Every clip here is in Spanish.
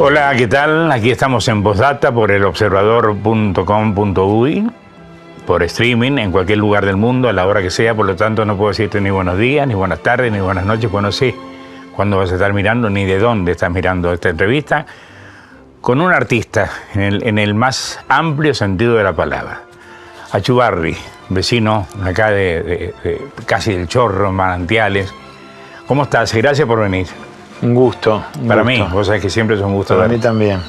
Hola, ¿qué tal? Aquí estamos en Postdata por el observador.com.uy, por streaming en cualquier lugar del mundo, a la hora que sea, por lo tanto no puedo decirte ni buenos días, ni buenas tardes, ni buenas noches, pues no sé cuándo vas a estar mirando, ni de dónde estás mirando esta entrevista, con un artista en el más amplio sentido de la palabra. Achugarri, vecino acá de casi del Chorro, Manantiales. ¿Cómo estás? Gracias por venir. Un gusto. Para mí, vos sabés que siempre es un gusto. Para mí también.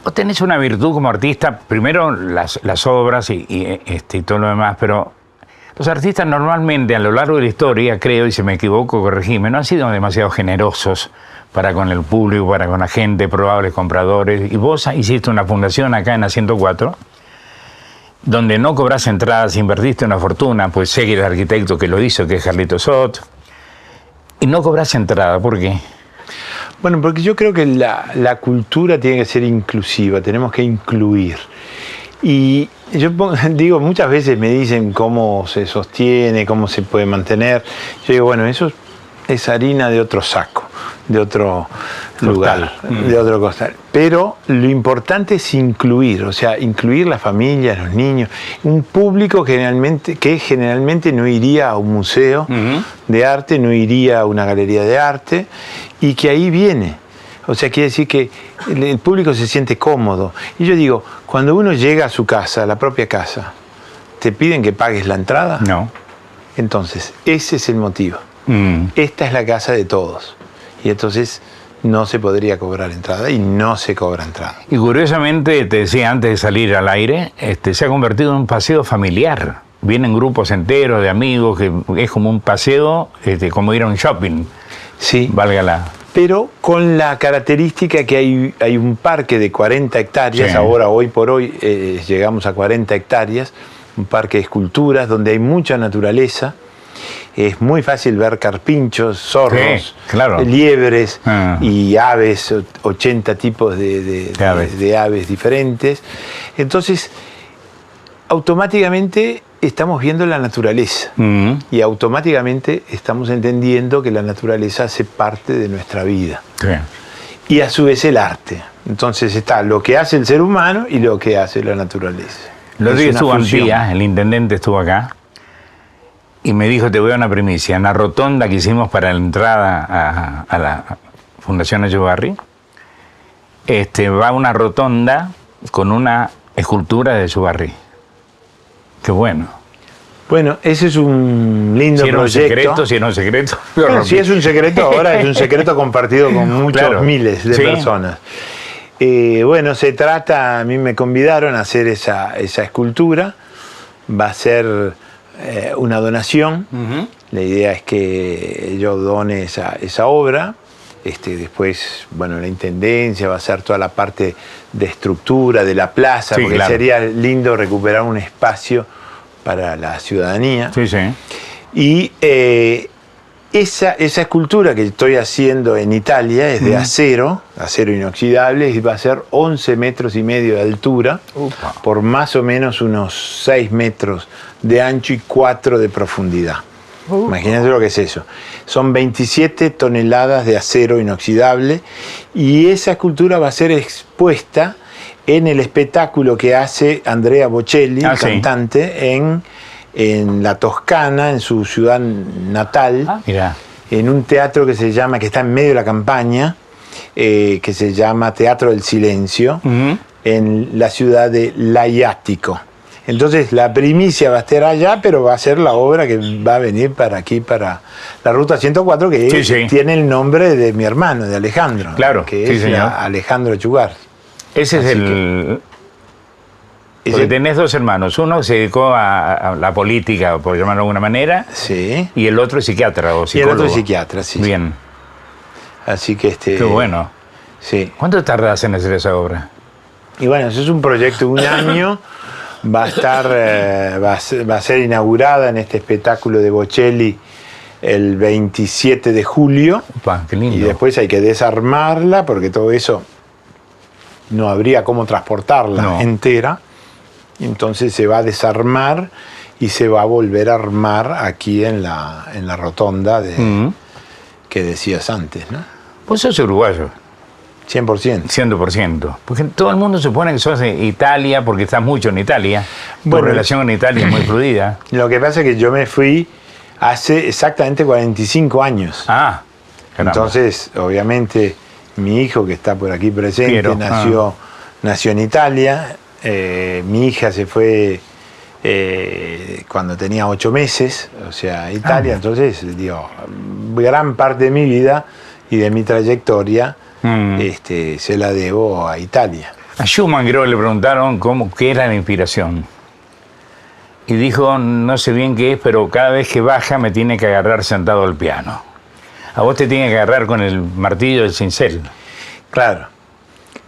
Vos tenés una virtud como artista, primero las obras y todo lo demás, pero los artistas normalmente a lo largo de la historia, creo, y si me equivoco, corregime, no han sido demasiado generosos para con el público, para con la gente, probables compradores. Y vos hiciste una fundación acá en la 104, donde no cobras entradas, invertiste una fortuna, pues sé que el arquitecto que lo hizo, que es Carlitos Sot, y no cobras entrada. ¿Por qué? Bueno, porque yo creo que la cultura tiene que ser inclusiva, tenemos que incluir. Y yo digo, muchas veces me dicen cómo se sostiene, cómo se puede mantener. Yo digo, bueno, eso es harina de otro saco, de otro lugar, de otro costal. Pero lo importante es incluir, o sea, incluir la familia, los niños, un público que generalmente no iría a un museo de arte, no iría a una galería de arte, y que ahí viene. O sea, quiere decir que el público se siente cómodo. Y yo digo, cuando uno llega a su casa, a la propia casa, ¿te piden que pagues la entrada? No. Entonces, ese es el motivo. Esta es la casa de todos. Y entonces no se podría cobrar entrada y no se cobra entrada. Y curiosamente, te decía antes de salir al aire, se ha convertido en un paseo familiar. Vienen grupos enteros de amigos, que es como un paseo, como ir a un shopping. Sí. Válgala. Pero con la característica que hay un parque de 40 hectáreas, sí. Ahora, hoy por hoy, llegamos a 40 hectáreas, un parque de esculturas donde hay mucha naturaleza. Es muy fácil ver carpinchos, zorros, sí, claro, liebres y aves, 80 tipos de aves diferentes. Entonces, automáticamente estamos viendo la naturaleza y automáticamente estamos entendiendo que la naturaleza hace parte de nuestra vida. Sí. Y a su vez el arte. Entonces está lo que hace el ser humano y lo que hace la naturaleza. Lo que estuvo Antía, el intendente estuvo acá, y me dijo, te voy a una primicia, en la rotonda que hicimos para la entrada a la Fundación Achugarri, va una rotonda con una escultura de Achugarri. Qué bueno. Bueno, ese es un lindo proyecto. Si era un secreto. Bueno, si es un secreto, ahora es un secreto compartido con muchos miles de personas. Bueno, se trata, a mí me convidaron a hacer esa escultura, va a ser una donación. La idea es que yo done esa obra. Después, bueno, la intendencia va a hacer toda la parte de estructura de la plaza, sí, porque claro, sería lindo recuperar un espacio para la ciudadanía. Sí, sí. Y esa escultura que estoy haciendo en Italia es de acero inoxidable, y va a ser 11 metros y medio de altura, por más o menos unos 6 metros de ancho y 4 de profundidad. Imagínense lo que es eso. Son 27 toneladas de acero inoxidable, y esa escultura va a ser expuesta en el espectáculo que hace Andrea Bocelli, cantante, en la Toscana, en su ciudad natal, en un teatro que está en medio de la campaña, que se llama Teatro del Silencio, en la ciudad de Laiatico. Entonces la primicia va a estar allá, pero va a ser la obra que va a venir para aquí, para la Ruta 104, que tiene el nombre de mi hermano, de Alejandro, que es Alejandro Achugarri. Ese es Porque tenés dos hermanos. Uno se dedicó a la política, por llamarlo de alguna manera. Sí. Y el otro es psiquiatra o psicólogo. Y el otro es psiquiatra, sí. Bien. Así que Qué bueno. Sí. ¿Cuánto tardás en hacer esa obra? Y bueno, eso es un proyecto de un año. Va a estar, va a ser inaugurada en este espectáculo de Bocelli el 27 de julio. Opa, qué lindo. Y después hay que desarmarla porque todo eso no habría cómo transportarla entera. Entonces se va a desarmar y se va a volver a armar aquí en la rotonda que decías antes, ¿no? Vos sos uruguayo. 100%. 100%. Porque todo el mundo supone que sos de Italia porque estás mucho en Italia. Bueno, tu relación con Italia es muy fluida. Lo que pasa es que yo me fui hace exactamente 45 años. Ah, caramba. Entonces, obviamente, mi hijo que está por aquí presente Piero, nació en Italia. Mi hija se fue cuando tenía 8 meses, o sea, a Italia. Entonces, digo, gran parte de mi vida y de mi trayectoria se la debo a Italia. A Schumann creo que le preguntaron qué era la inspiración. Y dijo, no sé bien qué es, pero cada vez que baja me tiene que agarrar sentado al piano. A vos te tiene que agarrar con el martillo del cincel. Claro.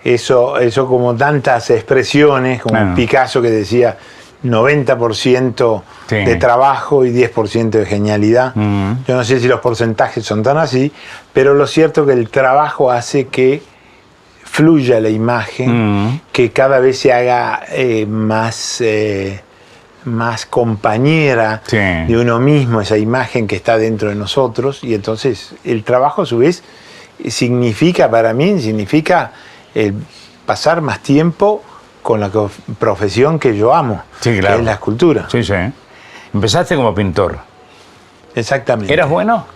Eso como tantas expresiones, como Picasso que decía 90% de trabajo y 10% de genialidad. Yo no sé si los porcentajes son tan así, pero lo cierto es que el trabajo hace que fluya la imagen, que cada vez se haga más compañera de uno mismo, esa imagen que está dentro de nosotros. Y entonces el trabajo a su vez significa el pasar más tiempo con la profesión que yo amo, que es la escultura. Sí, sí. Empezaste como pintor. Exactamente. ¿Eras bueno?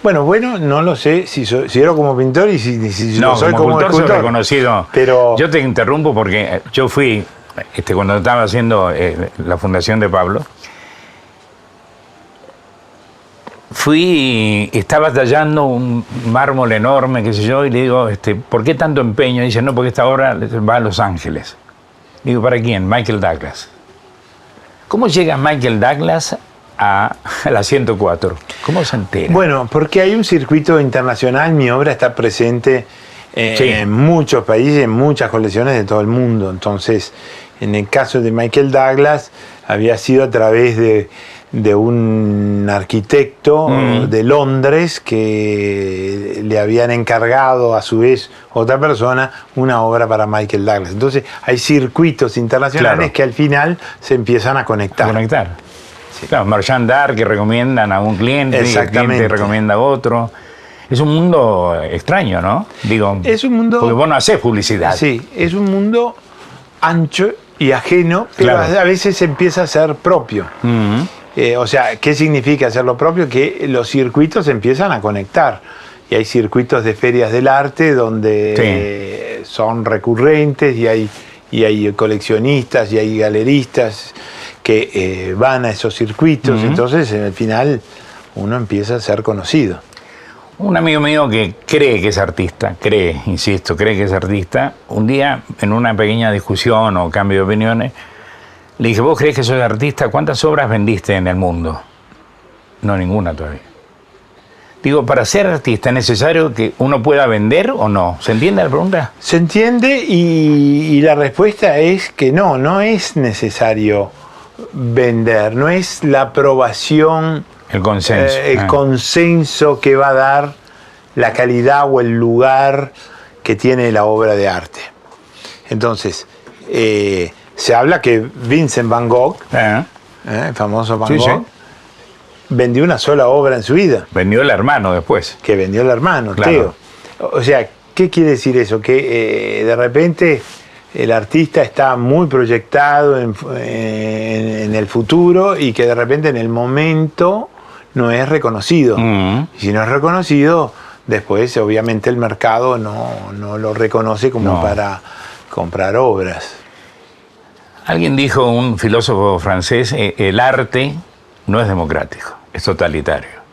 Bueno, no lo sé si era como pintor y si no, lo soy como escultor. Soy reconocido. Pero yo te interrumpo porque yo fui, cuando estaba haciendo la fundación de Pablo, fui y estaba tallando un mármol enorme, qué sé yo, y le digo, ¿por qué tanto empeño? Y dice, no, porque esta obra va a Los Ángeles. Digo, ¿para quién? Michael Douglas. ¿Cómo llega Michael Douglas a la 104? ¿Cómo se entera? Bueno, porque hay un circuito internacional, mi obra está presente en muchos países, en muchas colecciones de todo el mundo. Entonces, en el caso de Michael Douglas, había sido a través de un arquitecto de Londres que le habían encargado a su vez otra persona una obra para Michael Douglas. Entonces hay circuitos internacionales que al final se empiezan a conectar. Sí. Claro, Marchand d'Art que recomiendan a un cliente, y el cliente recomienda a otro. Es un mundo extraño, ¿no? Digo, es un mundo, porque vos no hacés publicidad. Sí, es un mundo ancho y ajeno, pero a veces empieza a ser propio. O sea, ¿qué significa hacerlo propio? Que los circuitos empiezan a conectar. Y hay circuitos de ferias del arte donde son recurrentes y hay coleccionistas y hay galeristas que van a esos circuitos. Entonces, al final, uno empieza a ser conocido. Un amigo mío que cree que es artista, cree que es artista, un día en una pequeña discusión o cambio de opiniones, le dije, ¿vos crees que soy artista? ¿Cuántas obras vendiste en el mundo? No, ninguna todavía. Digo, para ser artista es necesario que uno pueda vender o no. ¿Se entiende la pregunta? Se entiende y la respuesta es que no es necesario vender, no es la aprobación, el consenso. El consenso que va a dar la calidad o el lugar que tiene la obra de arte. Entonces, se habla que Vincent Van Gogh, el famoso Van Gogh, vendió una sola obra en su vida. Vendió el hermano después. Que vendió el hermano, Theo. O sea, ¿qué quiere decir eso? Que de repente el artista está muy proyectado en el futuro y que de repente en el momento no es reconocido. Y si no es reconocido, después obviamente el mercado no lo reconoce como para comprar obras. Alguien dijo, un filósofo francés, el arte no es democrático, es totalitario.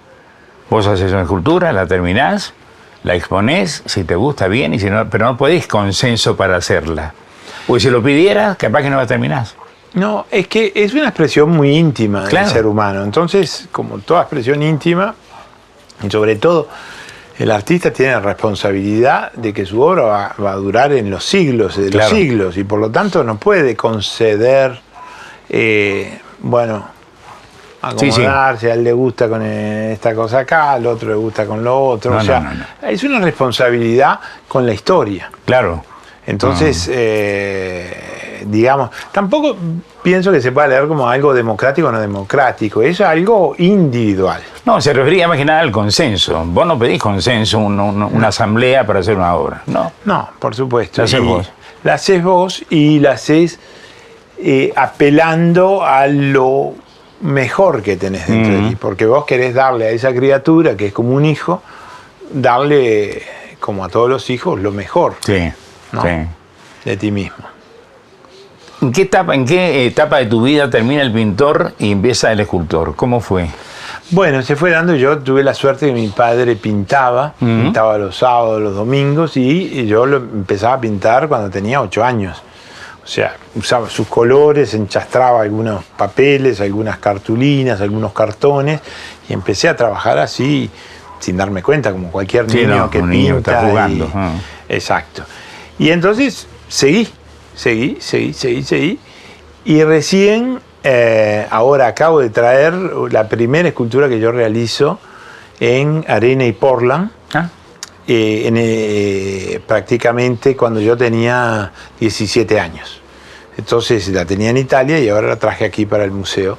Vos haces una escultura, la terminás, la exponés, si te gusta bien, y si no, pero no podés consenso para hacerla. Porque si lo pidieras, capaz que no la terminás. No, es que es una expresión muy íntima Claro. del ser humano. Entonces, como toda expresión íntima, y sobre todo, el artista tiene la responsabilidad de que su obra va a durar en los siglos de Claro. los siglos, y por lo tanto no puede conceder, acomodarse, a él le gusta con esta cosa acá, al otro le gusta con lo otro. No, o sea, no. es una responsabilidad con la historia. Claro. Entonces, digamos, tampoco pienso que se pueda leer como algo democrático o no democrático, es algo individual. No, se refería más que nada al consenso. Vos no pedís consenso, una asamblea para hacer una obra, ¿no? No, por supuesto. La haces vos. La haces vos y la haces apelando a lo mejor que tenés dentro de ti, porque vos querés darle a esa criatura, que es como un hijo, darle, como a todos los hijos, lo mejor, Sí, ¿no? sí. de ti mismo. ¿En qué etapa de tu vida termina el pintor y empieza el escultor? ¿Cómo fue? Bueno, se fue dando, yo tuve la suerte que mi padre pintaba los sábados, los domingos, y yo lo empezaba a pintar cuando tenía 8 años. O sea, usaba sus colores, enchastraba algunos papeles, algunas cartulinas, algunos cartones, y empecé a trabajar así, sin darme cuenta, como cualquier niño que un pinta. niño está jugando. Exacto. Y entonces seguí, y recién, ahora acabo de traer la primera escultura que yo realizo en arena y Portland, prácticamente cuando yo tenía 17 años. Entonces la tenía en Italia y ahora la traje aquí para el museo.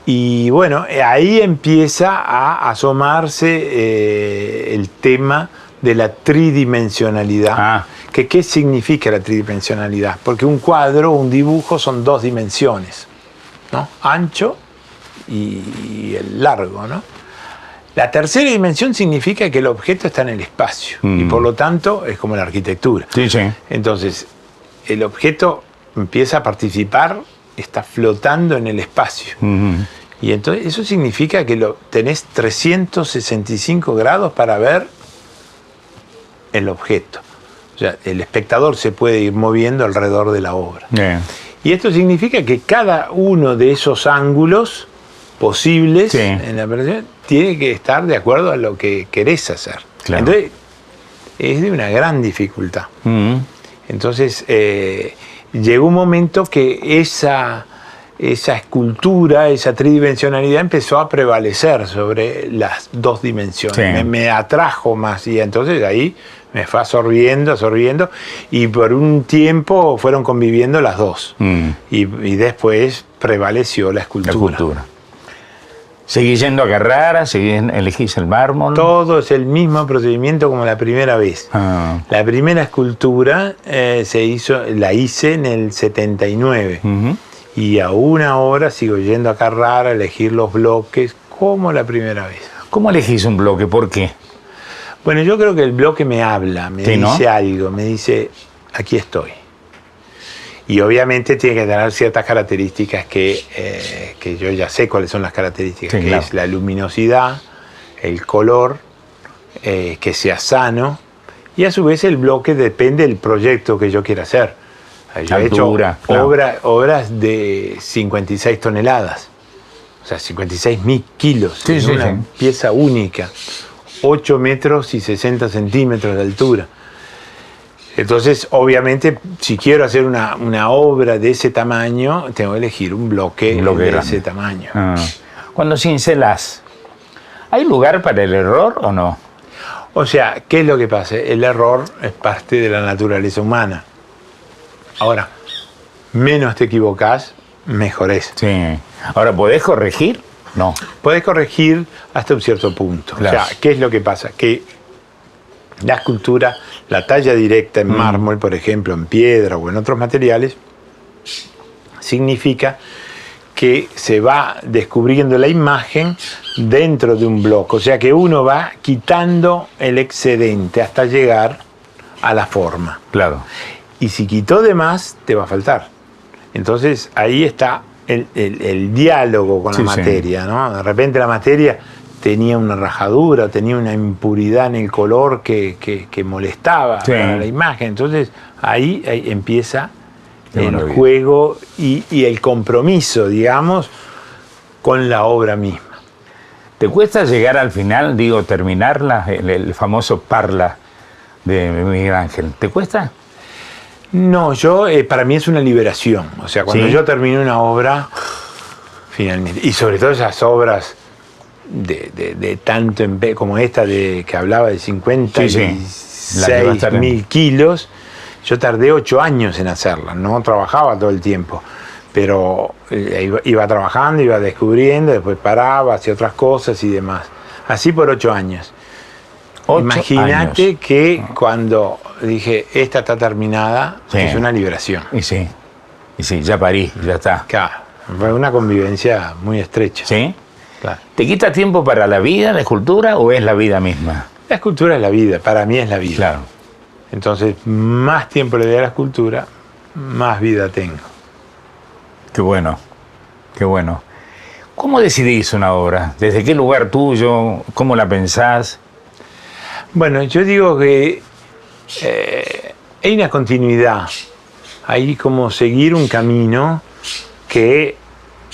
Y bueno, ahí empieza a asomarse el tema de la tridimensionalidad. ¿Qué significa la tridimensionalidad? Porque un cuadro, un dibujo son 2 dimensiones, ¿no? Ancho y el largo, ¿no? La tercera dimensión significa que el objeto está en el espacio y por lo tanto es como la arquitectura. Sí, sí. Entonces, el objeto empieza a participar, está flotando en el espacio. Y entonces eso significa que tenés 365 grados para ver el objeto. O sea, el espectador se puede ir moviendo alrededor de la obra. Y esto significa que cada uno de esos ángulos posibles en la operación tiene que estar de acuerdo a lo que querés hacer. Claro. Entonces, es de una gran dificultad. Entonces, llegó un momento que esa escultura, esa tridimensionalidad empezó a prevalecer sobre las 2 dimensiones. Me atrajo más y entonces ahí me fue absorbiendo, y por un tiempo fueron conviviendo las 2. Y después prevaleció la escultura. ¿Seguís yendo a Carrara? ¿Elegís el mármol? Todo es el mismo procedimiento como la primera vez. La primera escultura la hice en el 79. Y aún ahora sigo yendo a Carrara a elegir los bloques como la primera vez. ¿Cómo elegís un bloque? ¿Por qué? Bueno, yo creo que el bloque me habla, me dice algo, me dice, aquí estoy. Y obviamente tiene que tener ciertas características que yo ya sé cuáles son las características, que es la luminosidad, el color, que sea sano, y a su vez el bloque depende del proyecto que yo quiera hacer. Yo he hecho obras de 56 toneladas, o sea, 56.000 kilos, una pieza única, 8 metros y 60 centímetros de altura. Entonces, obviamente, si quiero hacer una obra de ese tamaño, tengo que elegir un bloque de grande. ese tamaño. Cuando cincelás, ¿hay lugar para el error o no? O sea, ¿qué es lo que pasa? El error es parte de la naturaleza humana. Ahora, menos te equivocás, mejor es. Sí. Ahora, ¿podés corregir? No. Podés corregir hasta un cierto punto. Claro. O sea, ¿qué es lo que pasa? Que la escultura, la talla directa en mármol, por ejemplo, en piedra o en otros materiales, significa que se va descubriendo la imagen dentro de un bloque. O sea que uno va quitando el excedente hasta llegar a la forma. Claro. Y si quitó de más, te va a faltar. Entonces ahí está el diálogo con la materia, ¿no? De repente la materia tenía una rajadura, tenía una impuridad en el color que molestaba para la imagen. Entonces ahí empieza el juego y el compromiso, digamos, con la obra misma. ¿Te cuesta llegar al final, digo, terminarla, el famoso Parla de Miguel Ángel? ¿Te cuesta? No, para mí es una liberación. O sea, cuando yo termino una obra, finalmente, y sobre todo esas obras de tanto como esta que hablaba de 56.000 kilos, yo tardé 8 años en hacerla, no trabajaba todo el tiempo. Pero iba trabajando, iba descubriendo, después paraba, hacía otras cosas y demás. Así por 8 años. Imagínate que cuando dije, esta está terminada, es una liberación. Y sí, ya parí, ya está. Claro, fue una convivencia muy estrecha. ¿Sí? Claro. ¿Te quita tiempo para la vida, la escultura, o es la vida misma? La escultura es la vida, para mí es la vida. Claro. Entonces, más tiempo le doy a la escultura, más vida tengo. Qué bueno, qué bueno. ¿Cómo decidís una obra? ¿Desde qué lugar tuyo? ¿Cómo la pensás? Bueno, yo digo que hay una continuidad. Hay como seguir un camino que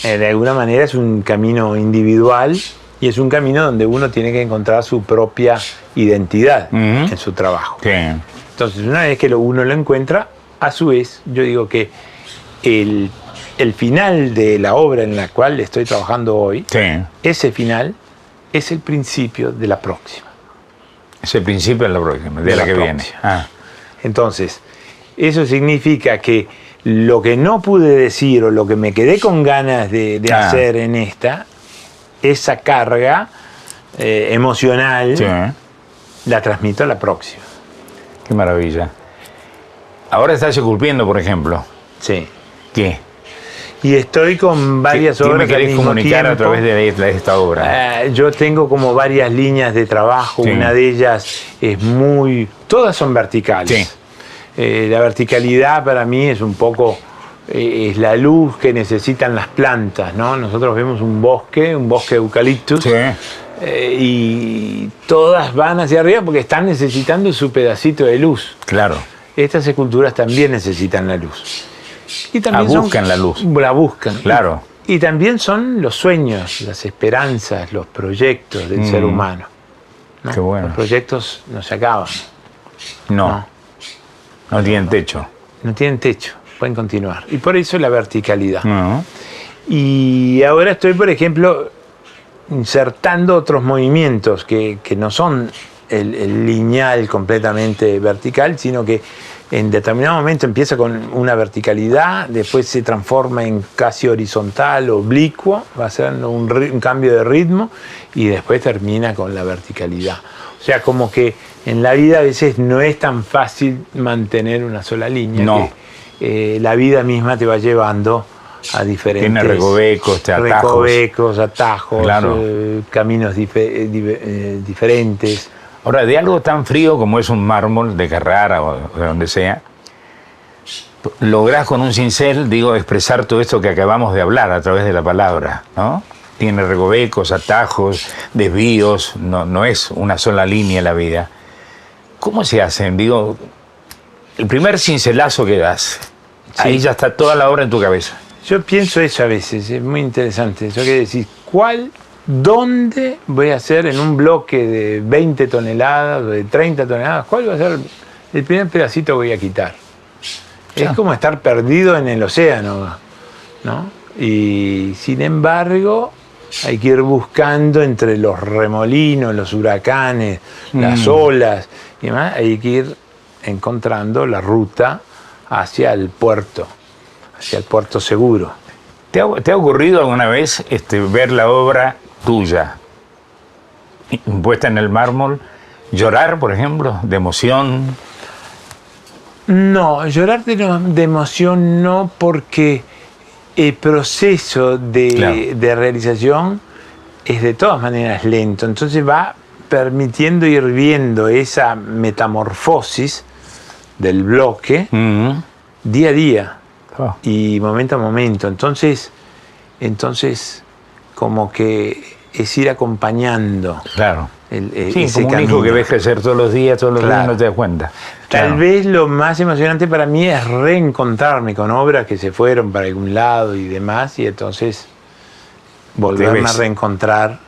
de alguna manera es un camino individual y es un camino donde uno tiene que encontrar su propia identidad en su trabajo. Sí. Entonces, una vez que uno lo encuentra, a su vez, yo digo que el final de la obra en la cual estoy trabajando hoy, ese final es el principio de la próxima. Es el principio de la próxima, de la que viene. Entonces, eso significa que lo que no pude decir o lo que me quedé con ganas de hacer en esa carga emocional, la transmito a la próxima. Qué maravilla. Ahora estás esculpiendo, por ejemplo. Sí. ¿Qué? Y estoy con varias obras. ¿Qué me querés comunicar a través de esta obra? Yo tengo como varias líneas de trabajo. Una de ellas es todas son verticales. La verticalidad para mí es un poco es la luz que necesitan las plantas, ¿no? Nosotros vemos un bosque de eucaliptus, y todas van hacia arriba porque están necesitando su pedacito de luz. Claro. Estas esculturas también necesitan la luz. Y también buscan la luz. La buscan. Claro. Y también son los sueños, las esperanzas, los proyectos del ser humano, ¿no? Qué bueno. Los proyectos no se acaban. No tienen techo. No tienen techo, pueden continuar. Y por eso la verticalidad. No. Y ahora estoy, por ejemplo, insertando otros movimientos que no son el lineal completamente vertical, sino que en determinado momento empieza con una verticalidad, después se transforma en casi horizontal, oblicuo, va a ser un cambio de ritmo y después termina con la verticalidad. O sea, como que en la vida a veces no es tan fácil mantener una sola línea. No. Que, la vida misma te va llevando a diferentes... Tiene recovecos, atajos, claro. Caminos diferentes. Ahora, de algo tan frío como es un mármol de Carrara o de donde sea, lográs con un cincel, expresar todo esto que acabamos de hablar a través de la palabra, ¿no? Tiene recovecos, atajos, desvíos, no es una sola línea la vida. ¿Cómo se hacen? El primer cincelazo que das, ahí ya está toda la obra en tu cabeza. Yo pienso eso a veces, es muy interesante. Eso quiere decir, ¿dónde voy a hacer en un bloque de 20 toneladas o de 30 toneladas? ¿Cuál va a ser el primer pedacito que voy a quitar? Es como estar perdido en el océano, ¿no? Y sin embargo, hay que ir buscando entre los remolinos, los huracanes, las olas y demás, hay que ir encontrando la ruta hacia el puerto seguro. ¿Te ha ocurrido alguna vez ver la obra tuya puesta en el mármol, llorar, por ejemplo, de emoción? No, llorar de emoción no, porque el proceso de realización es de todas maneras lento, entonces va permitiendo ir viendo esa metamorfosis del bloque día a día y momento a momento. Entonces como que es ir acompañando. Claro. Sí, ese como un hijo que ves crecer todos los días no te das cuenta. Tal vez lo más emocionante para mí es reencontrarme con obras que se fueron para algún lado y demás, y entonces volverme a reencontrar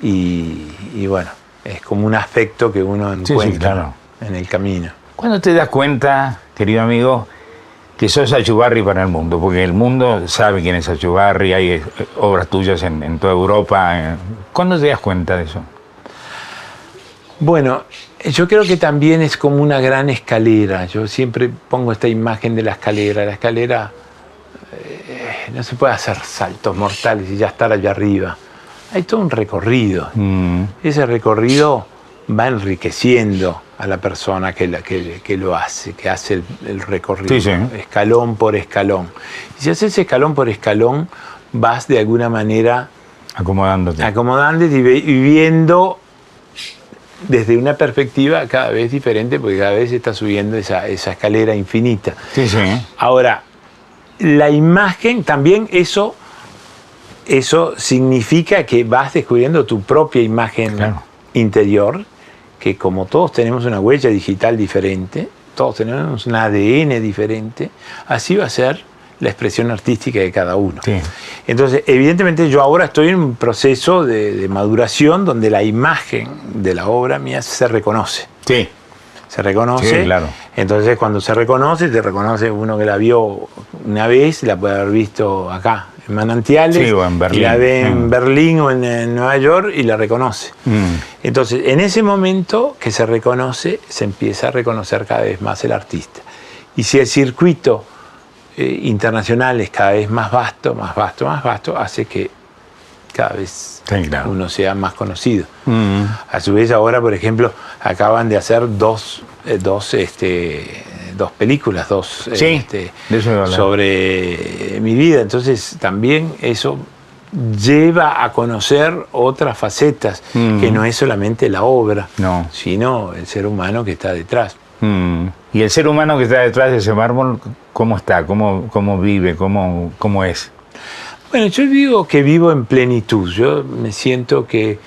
y bueno, es como un afecto que uno encuentra en el camino. ¿Cuándo te das cuenta, querido amigo, que sos Achugarri para el mundo? Porque el mundo sabe quién es Achugarri, hay obras tuyas en toda Europa. ¿Cuándo te das cuenta de eso? Bueno, yo creo que también es como una gran escalera. Yo siempre pongo esta imagen de la escalera. La escalera no se puede hacer saltos mortales y ya estar allá arriba. Hay todo un recorrido. Ese recorrido va enriqueciendo a la persona que lo hace, que hace el recorrido, escalón por escalón. Y si haces escalón por escalón, vas de alguna manera acomodándote y viviendo desde una perspectiva cada vez diferente, porque cada vez está subiendo esa escalera infinita. Ahora, la imagen, también eso significa que vas descubriendo tu propia imagen interior, que como todos tenemos una huella digital diferente, todos tenemos un ADN diferente, así va a ser la expresión artística de cada uno. Entonces, evidentemente yo ahora estoy en un proceso de maduración donde la imagen de la obra mía se reconoce. Se reconoce. Entonces, cuando se reconoce, te reconoce uno que la vio una vez, la puede haber visto acá, en Manantiales, o en Berlín. Y la ve en Berlín o en Nueva York y la reconoce. Entonces, en ese momento que se reconoce, se empieza a reconocer cada vez más el artista. Y si el circuito internacional es cada vez más vasto, hace que cada vez uno sea más conocido. A su vez, ahora, por ejemplo, acaban de hacer dos películas, sobre mi vida. Entonces, también eso lleva a conocer otras facetas, que no es solamente la obra, sino el ser humano que está detrás. ¿Y el ser humano que está detrás de ese mármol, cómo está? ¿Cómo vive? ¿Cómo es? Bueno, yo digo que vivo en plenitud. Yo me siento que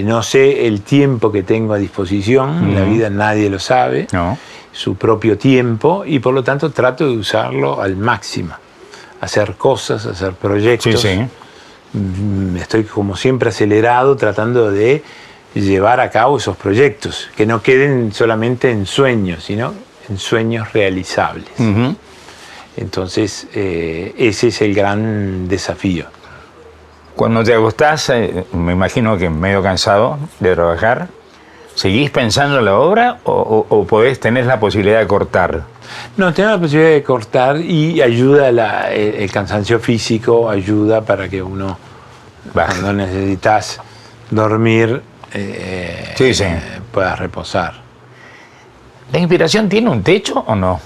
no sé el tiempo que tengo a disposición. En la vida nadie lo sabe. Su propio tiempo. Y por lo tanto trato de usarlo al máximo. Hacer cosas, hacer proyectos. Estoy como siempre acelerado tratando de llevar a cabo esos proyectos, que no queden solamente en sueños, sino en sueños realizables. Entonces, ese es el gran desafío. Cuando te acostás, me imagino que medio cansado de trabajar, ¿seguís pensando en la obra o tenés la posibilidad de cortar? No, tengo la posibilidad de cortar y ayuda el cansancio físico, ayuda para que uno, cuando necesitas dormir, puedas reposar. ¿La inspiración tiene un techo o no?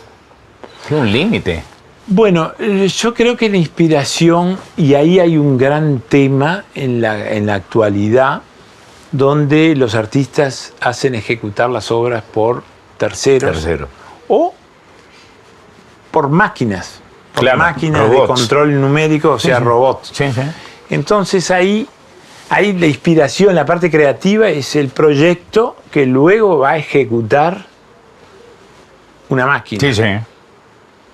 ¿Tiene un límite? Bueno, yo creo que la inspiración, y ahí hay un gran tema en la actualidad, donde los artistas hacen ejecutar las obras por terceros. O por máquinas. Máquinas robots. De control numérico, o sea, robots. Entonces ahí la inspiración, la parte creativa, es el proyecto que luego va a ejecutar una máquina.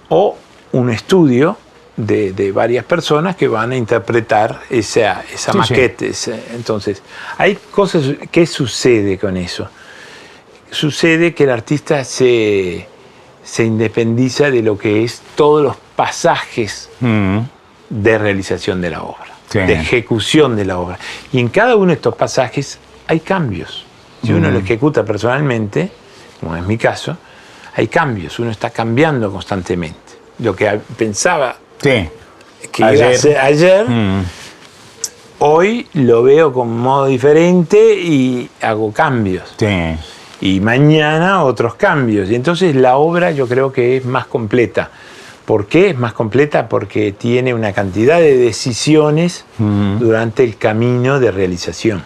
O un estudio de varias personas que van a interpretar esa maqueta. Entonces, hay cosas. ¿Qué sucede con eso? Sucede que el artista se independiza de lo que es todos los pasajes de realización de la obra, de ejecución de la obra. Y en cada uno de estos pasajes hay cambios. Si uno lo ejecuta personalmente, como es mi caso, hay cambios. Uno está cambiando constantemente. Lo que pensaba que iba a hacer ayer, hoy lo veo con modo diferente y hago cambios. Y mañana otros cambios. Y entonces la obra yo creo que es más completa. ¿Por qué es más completa? Porque tiene una cantidad de decisiones durante el camino de realización.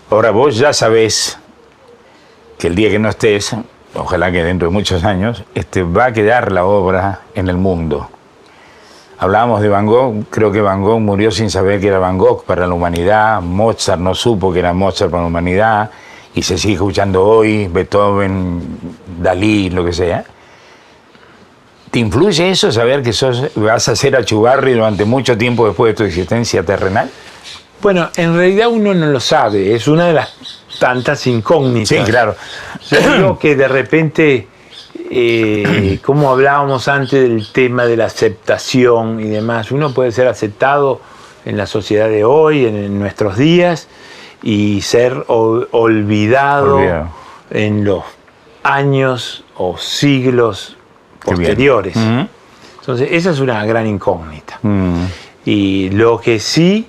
Ahora vos ya sabés que el día que no estés, ojalá que dentro de muchos años, va a quedar la obra en el mundo. Hablábamos de Van Gogh, creo que Van Gogh murió sin saber que era Van Gogh para la humanidad, Mozart no supo que era Mozart para la humanidad, y se sigue escuchando hoy, Beethoven, Dalí, lo que sea. ¿Te influye eso, saber que vas a ser Achugarri durante mucho tiempo después de tu existencia terrenal? Bueno, en realidad uno no lo sabe, es una de las tantas incógnitas. Sí, claro. Yo digo que de repente, como hablábamos antes del tema de la aceptación y demás, uno puede ser aceptado en la sociedad de hoy, en nuestros días, y ser olvidado en los años o siglos posteriores. Entonces, esa es una gran incógnita. Y lo que sí,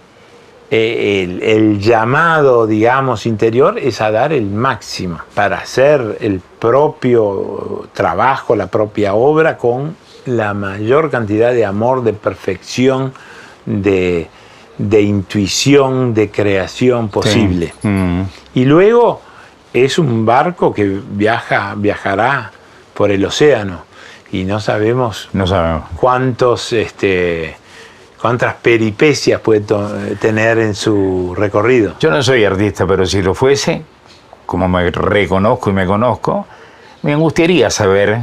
el llamado, digamos, interior es a dar el máximo para hacer el propio trabajo, la propia obra con la mayor cantidad de amor, de perfección, de intuición, de creación posible. Y luego es un barco que viajará por el océano y no sabemos cuántas peripecias puede tener en su recorrido. Yo no soy artista, pero si lo fuese, como me reconozco y me conozco, me angustiaría saber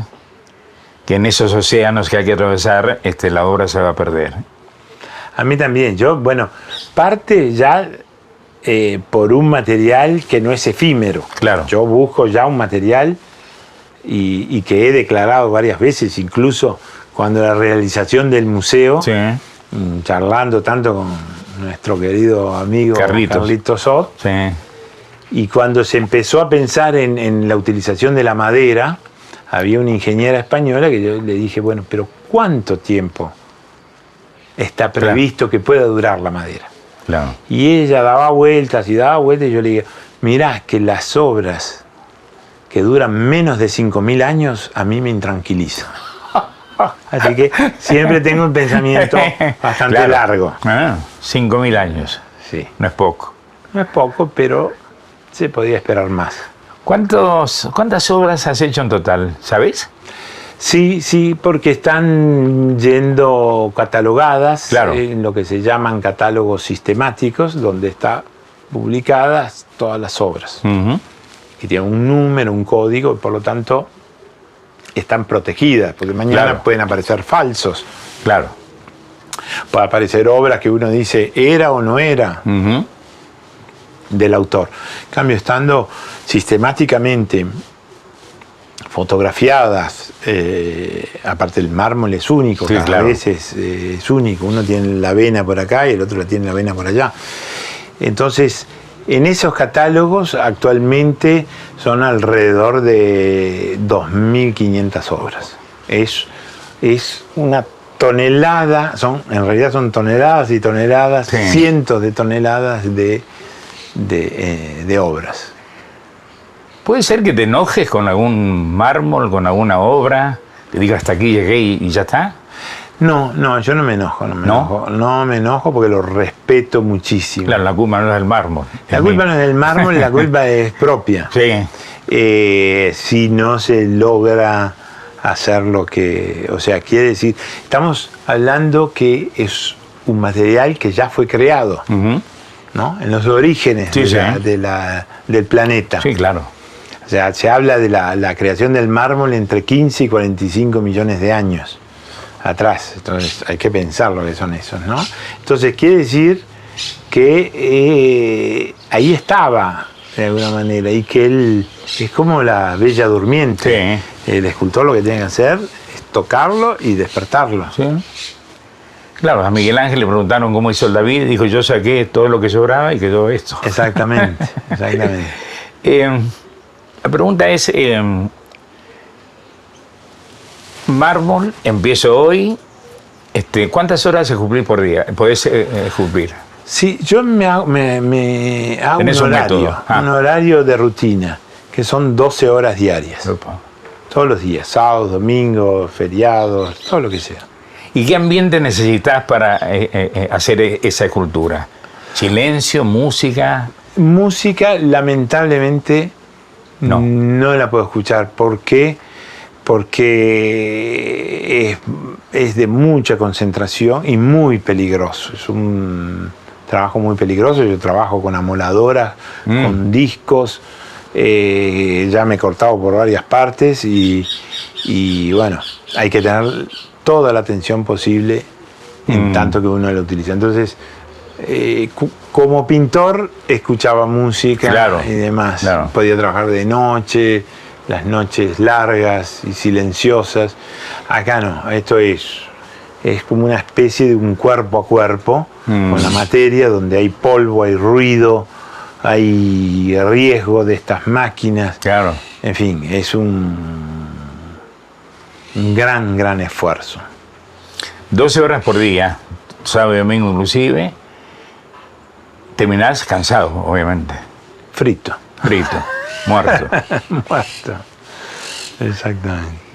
que en esos océanos que hay que atravesar la obra se va a perder. A mí también. Parte ya por un material que no es efímero. Claro. Yo busco ya un material y que he declarado varias veces, incluso cuando la realización del museo, sí, charlando tanto con nuestro querido amigo Carlitos Sot, sí, y cuando se empezó a pensar en la utilización de la madera, había una ingeniera española que yo le dije, bueno, pero ¿cuánto tiempo está previsto que pueda durar la madera? Claro. Y ella daba vueltas y daba vueltas y yo le dije, mirá que las obras que duran menos de 5.000 años a mí me intranquilizan. Así que siempre tengo un pensamiento bastante largo. 5.000 años. Sí. No es poco. No es poco, pero se podía esperar más. ¿Cuántas obras has hecho en total? ¿Sabes? Sí, porque están yendo catalogadas en lo que se llaman catálogos sistemáticos, donde están publicadas todas las obras. Que tienen un número, un código, y por lo tanto están protegidas, porque mañana pueden aparecer falsos. Claro. Puede aparecer obras que uno dice era o no era del autor. En cambio, estando sistemáticamente fotografiadas, aparte el mármol es único, cada vez es único, uno tiene la vena por acá y el otro tiene la vena por allá. Entonces, en esos catálogos actualmente son alrededor de 2.500 obras. Es una tonelada, en realidad son toneladas y toneladas, cientos de toneladas de obras. ¿Puede ser que te enojes con algún mármol, con alguna obra, que digas hasta aquí llegué y ya está? No, yo no me enojo, no me enojo porque lo respeto muchísimo. Claro, la culpa no es del mármol. La culpa no es del mármol, la culpa es propia. Sí. Si no se logra hacer lo que... O sea, quiere decir, estamos hablando que es un material que ya fue creado, ¿no? En los orígenes del planeta. Sí, claro. O sea, se habla de la creación del mármol entre 15 y 45 millones de años atrás. Entonces hay que pensar lo que son esos, ¿no? Entonces quiere decir que ahí estaba de alguna manera y que él es como la Bella Durmiente. Sí. El escultor lo que tiene que hacer es tocarlo y despertarlo. Sí. Claro, a Miguel Ángel le preguntaron cómo hizo el David, dijo yo saqué todo lo que sobraba y quedó esto. Exactamente. La pregunta es, mármol, empiezo hoy, ¿cuántas horas esculpir por día? ¿Podés esculpir? Sí, yo me hago un horario de rutina, que son 12 horas diarias. Opa. Todos los días, sábados, domingos, feriados, todo lo que sea. ¿Y qué ambiente necesitas para hacer esa escultura? ¿Silencio, música? Música, lamentablemente, no la puedo escuchar. ¿Por qué? Porque es de mucha concentración y muy peligroso. Es un trabajo muy peligroso. Yo trabajo con amoladoras, con discos. Ya me he cortado por varias partes y bueno, hay que tener toda la atención posible en tanto que uno lo utiliza. Entonces, como pintor escuchaba música, claro, y demás. Claro. Podía trabajar de noche, las noches largas y silenciosas. Acá no, esto es como una especie de un cuerpo a cuerpo con la materia, donde hay polvo, hay ruido, hay riesgo de estas máquinas. Claro. En fin, es un gran esfuerzo. 12 horas por día, sábado y domingo inclusive. Terminás cansado, obviamente. Frito. Muerto. Muerto. Exactamente.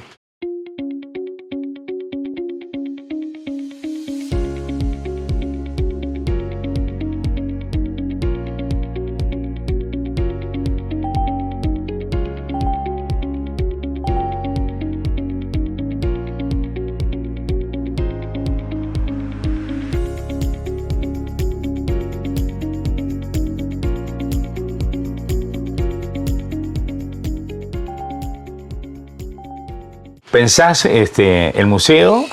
Pensás el museo,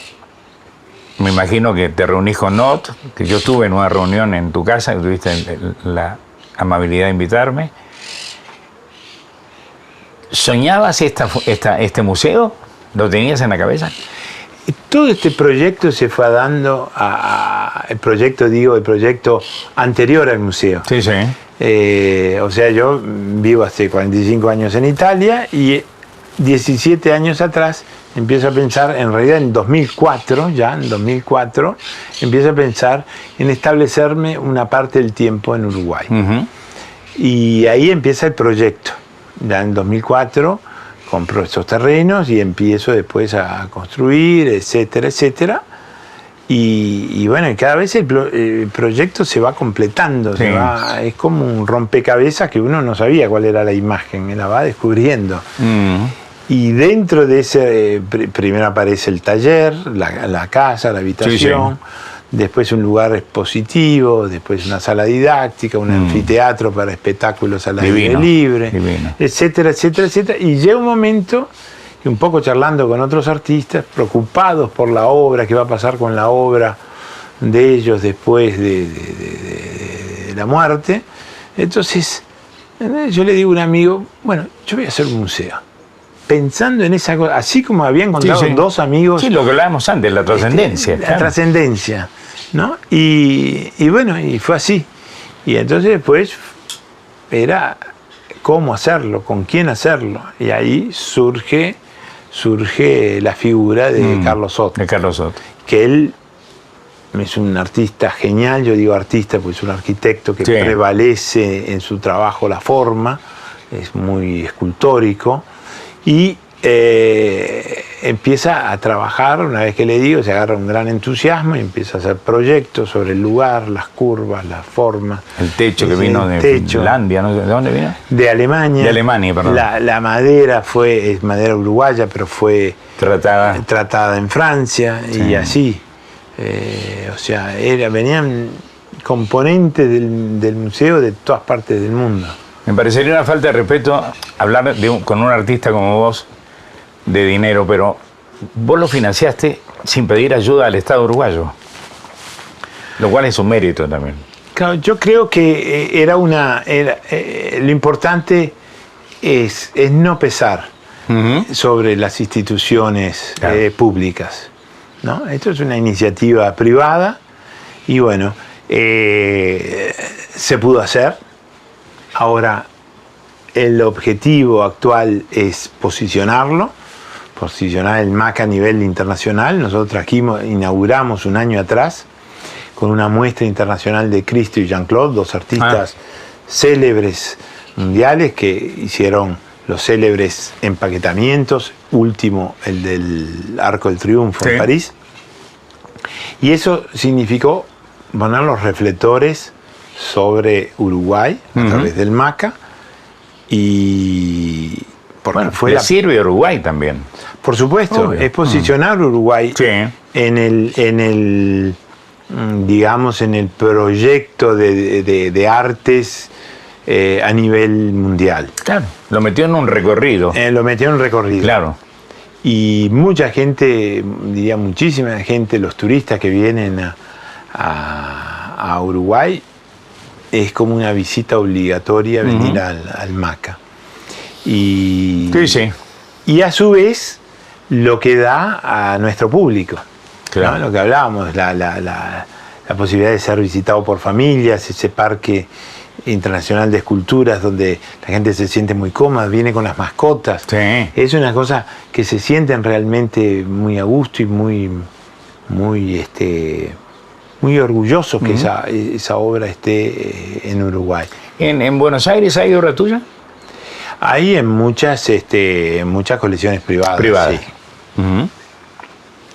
me imagino que te reunís con Not, que yo estuve en una reunión en tu casa, que tuviste la amabilidad de invitarme. ¿Soñabas este museo? ¿Lo tenías en la cabeza? Todo este proyecto se fue dando el proyecto anterior al museo. Sí, sí. O sea, yo vivo hace 45 años en Italia y 17 años atrás empiezo a pensar, en realidad en 2004, empiezo a pensar en establecerme una parte del tiempo en Uruguay. Y ahí empieza el proyecto. Ya en 2004 compro estos terrenos y empiezo después a construir, etcétera, etcétera. Y bueno, cada vez el proyecto se va completando, sí. Es como un rompecabezas que uno no sabía cuál era la imagen, la va descubriendo. Y dentro de ese, primero aparece el taller, la casa, la habitación, sí, sí. Después un lugar expositivo, después una sala didáctica, un anfiteatro para espectáculos al aire libre, etcétera, etcétera, etcétera. Y llega un momento, y un poco charlando con otros artistas, preocupados por la obra, qué va a pasar con la obra de ellos después de la muerte. Entonces, yo le digo a un amigo, bueno, yo voy a hacer un museo. Pensando en esa cosa, así como había encontrado dos amigos. Sí, lo que hablábamos antes, la trascendencia. La trascendencia, ¿no? Y bueno, y fue así. Y entonces después era cómo hacerlo, con quién hacerlo. Y ahí surge la figura de Carlos Soto. De Carlos Soto. Que él es un artista genial, yo digo artista porque es un arquitecto que prevalece en su trabajo la forma, es muy escultórico. Y empieza a trabajar, una vez que le digo, se agarra un gran entusiasmo y empieza a hacer proyectos sobre el lugar, las curvas, las formas. El techo que vino de Finlandia, ¿no? ¿De dónde vino? De Alemania. De Alemania, perdón. La madera es madera uruguaya, pero fue tratada en Francia y así. O sea, venían componentes del museo de todas partes del mundo. Me parecería una falta de respeto hablar con un artista como vos de dinero, pero vos lo financiaste sin pedir ayuda al Estado uruguayo, lo cual es un mérito también. Claro, yo creo que lo importante es no pesar sobre las instituciones públicas, ¿no? Esto es una iniciativa privada y bueno, se pudo hacer. Ahora, el objetivo actual es posicionar el MACA a nivel internacional. Nosotros aquí inauguramos un año atrás con una muestra internacional de Cristo y Jean-Claude, dos artistas célebres mundiales que hicieron los célebres empaquetamientos, último el del Arco del Triunfo en París. Y eso significó poner los reflectores sobre Uruguay a través del MACA y porque sirve a Uruguay también. Por supuesto, es posicionar Uruguay digamos, en el proyecto de artes a nivel mundial. Claro, lo metió en un recorrido. Lo metió en un recorrido. Claro. Y mucha gente, diría muchísima gente, los turistas que vienen a Uruguay, es como una visita obligatoria venir al MACA. Y, sí. Y a su vez, lo que da a nuestro público. Claro. ¿No? Lo que hablábamos, la posibilidad de ser visitado por familias, ese parque internacional de esculturas donde la gente se siente muy cómoda, viene con las mascotas. Sí. Es una cosa que se sienten realmente muy a gusto y muy orgullosos que esa obra esté en Uruguay. ¿En Buenos Aires hay obra tuya? Hay en muchas colecciones privadas. Privadas. Sí.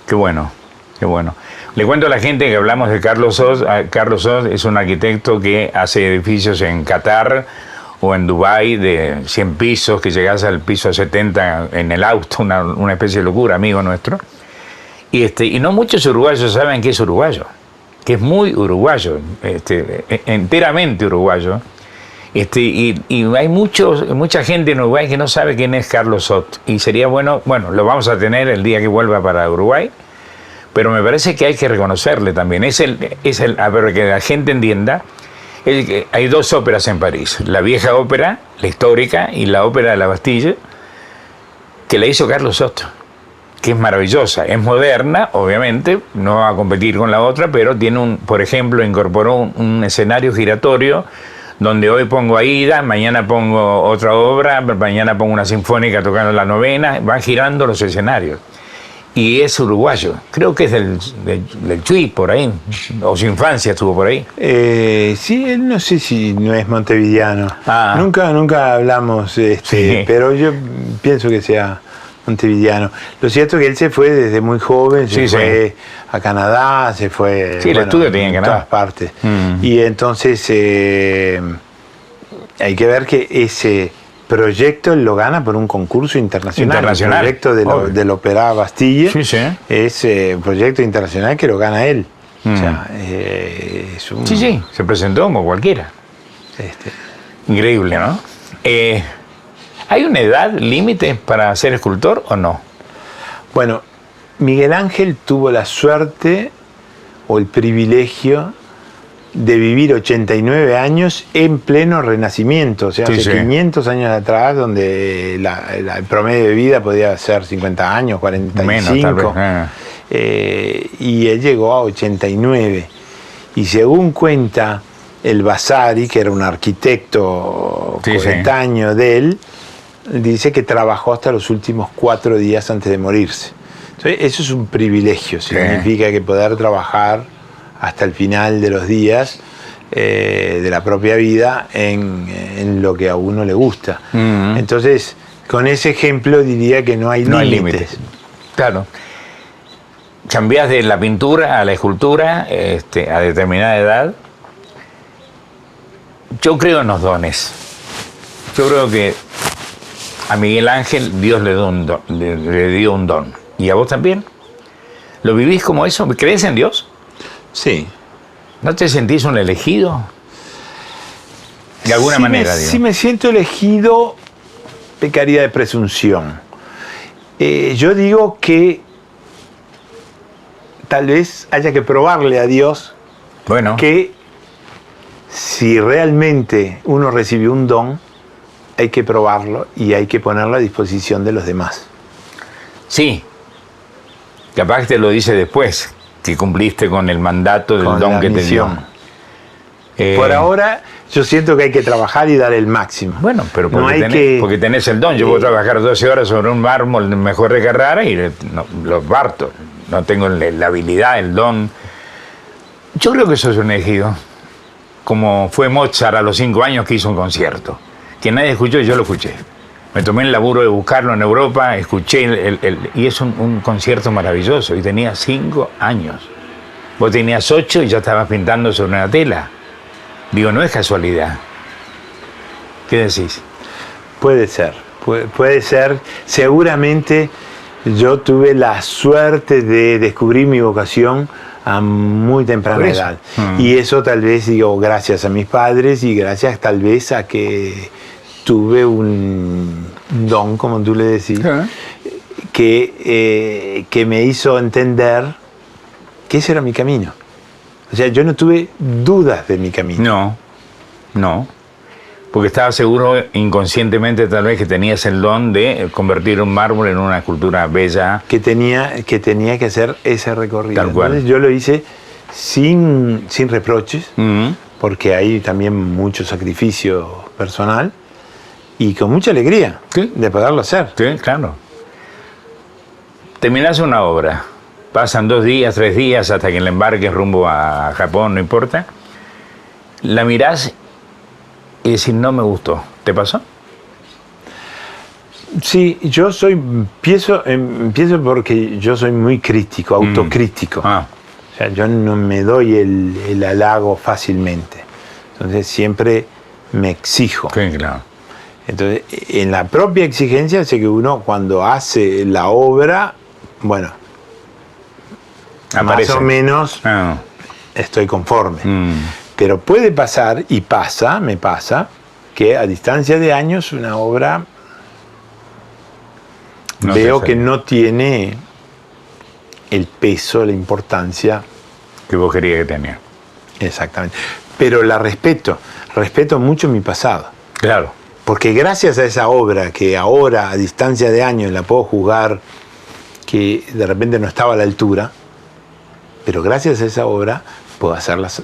Qué bueno, qué bueno. Le cuento a la gente que hablamos de Carlos Oz. Carlos Oz es un arquitecto que hace edificios en Qatar o en Dubái de 100 pisos, que llegas al piso 70 en el auto, una especie de locura, amigo nuestro. Y no muchos uruguayos saben que es uruguayo, que es muy uruguayo, enteramente uruguayo. Y hay mucha gente en Uruguay que no sabe quién es Carlos Oz. Y sería bueno, lo vamos a tener el día que vuelva para Uruguay. Pero me parece que hay que reconocerle también. A ver, que la gente entienda, hay dos óperas en París. La vieja ópera, la histórica, y la ópera de la Bastilla, que la hizo Carlos Soto, que es maravillosa. Es moderna, obviamente, no va a competir con la otra, pero tiene por ejemplo, incorporó un escenario giratorio, donde hoy pongo Aida, mañana pongo otra obra, mañana pongo una sinfónica tocando la novena, van girando los escenarios. Y es uruguayo, creo que es del Chuy, por ahí, o su infancia estuvo por ahí. Sí, él no sé si no es montevideano. Ah. Nunca hablamos, Sí. pero yo pienso que sea montevideano. Lo cierto es que él se fue desde muy joven, se fue a Canadá, se fue el estudio tenía en Canadá. todas partes. Y entonces hay que ver que ese proyecto lo gana por un concurso internacional. El proyecto del Opera Bastille es un proyecto internacional que lo gana él. O sea, es un... Sí, se presentó como cualquiera. Increíble, ¿no? ¿Hay una edad límite para ser escultor o no? Bueno, Miguel Ángel tuvo la suerte o el privilegio de vivir 89 años en pleno Renacimiento, o sea, hace 500 años atrás, donde el promedio de vida podía ser 50 años, 45. Menos, tal vez. Y él llegó a 89. Y según cuenta el Vasari, que era un arquitecto coetáneo de él, dice que trabajó hasta los últimos 4 días antes de morirse. Entonces, eso es un privilegio, significa que poder trabajar hasta el final de los días de la propia vida en lo que a uno le gusta. Entonces, con ese ejemplo diría que no hay límites. Claro. Cambiás de la pintura a la escultura a determinada edad. Yo creo en los dones. Yo creo que a Miguel Ángel Dios le dio un don. ¿Y a vos también? ¿Lo vivís como eso? ¿Crees en Dios? Sí. ¿No te sentís un elegido? De alguna manera, digo. Si me siento elegido, pecaría de presunción. Yo digo que tal vez haya que probarle a Dios que si realmente uno recibió un don, hay que probarlo y hay que ponerlo a disposición de los demás. Sí. Capaz que te lo dice después, que cumpliste con el mandato del don que te dio. Por ahora, yo siento que hay que trabajar y dar el máximo. Bueno, pero porque tenés el don. Yo puedo trabajar 12 horas sobre un mármol mejor de Carrara y lo parto. No tengo la habilidad, el don. Yo creo que sos un elegido. Como fue Mozart a los 5 años que hizo un concierto. Que nadie escuchó y yo lo escuché. Me tomé el laburo de buscarlo en Europa, escuché y es un concierto maravilloso. Y tenía 5 años. Vos tenías 8 y ya estabas pintando sobre una tela. Digo, no es casualidad. ¿Qué decís? Puede ser. Puede ser. Seguramente Yo tuve la suerte de descubrir mi vocación a muy temprana edad. Y eso tal vez, digo, gracias a mis padres y gracias tal vez a que tuve un don, como tú le decís, que me hizo entender que ese era mi camino. O sea, yo no tuve dudas de mi camino. No. Porque estaba seguro inconscientemente tal vez que tenías el don de convertir un mármol en una escultura bella. Que tenía que hacer ese recorrido. Tal cual. Entonces yo lo hice sin reproches, porque hay también mucho sacrificio personal y con mucha alegría de poderlo hacer. Sí, claro. Terminás una obra, pasan 2 días, 3 días hasta que la embarques rumbo a Japón, no importa. La mirás y decís, no me gustó. ¿Te pasó? Sí, yo empiezo porque yo soy muy crítico, autocrítico. O sea, yo no me doy el halago fácilmente. Entonces siempre me exijo. Sí, claro. Entonces, en la propia exigencia sé que uno cuando hace la obra, bueno, aparece. Más o menos estoy conforme. Pero puede pasar, y me pasa, que a distancia de años una obra veo que no tiene el peso, la importancia que vos querías que tenía. Exactamente. Pero la respeto mucho mi pasado. Claro. Porque gracias a esa obra, que ahora a distancia de años la puedo juzgar, que de repente no estaba a la altura, pero gracias a esa obra puedo hacer las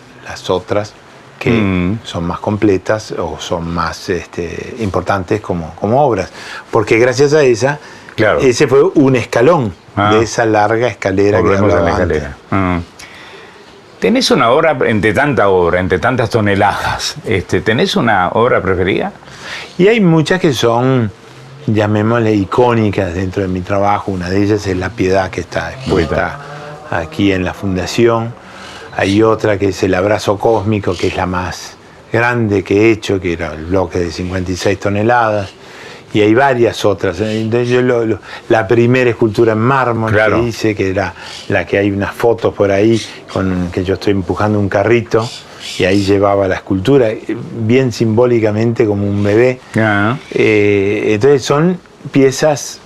otras que son más completas o son más importantes como obras. Porque gracias a esa, ese fue un escalón de esa larga escalera que hablaba antes. ¿Tenés una obra, entre tanta obra, entre tantas toneladas, tenés una obra preferida? Y hay muchas que son, llamémosle, icónicas dentro de mi trabajo. Una de ellas es La Piedad, que está expuesta aquí en la Fundación. Hay otra que es El Abrazo Cósmico, que es la más grande que he hecho, que era el bloque de 56 toneladas. Y hay varias otras. Entonces la primera escultura en mármol que hice, que era la que hay unas fotos por ahí, con que yo estoy empujando un carrito, y ahí llevaba la escultura, bien simbólicamente como un bebé. Entonces son piezas,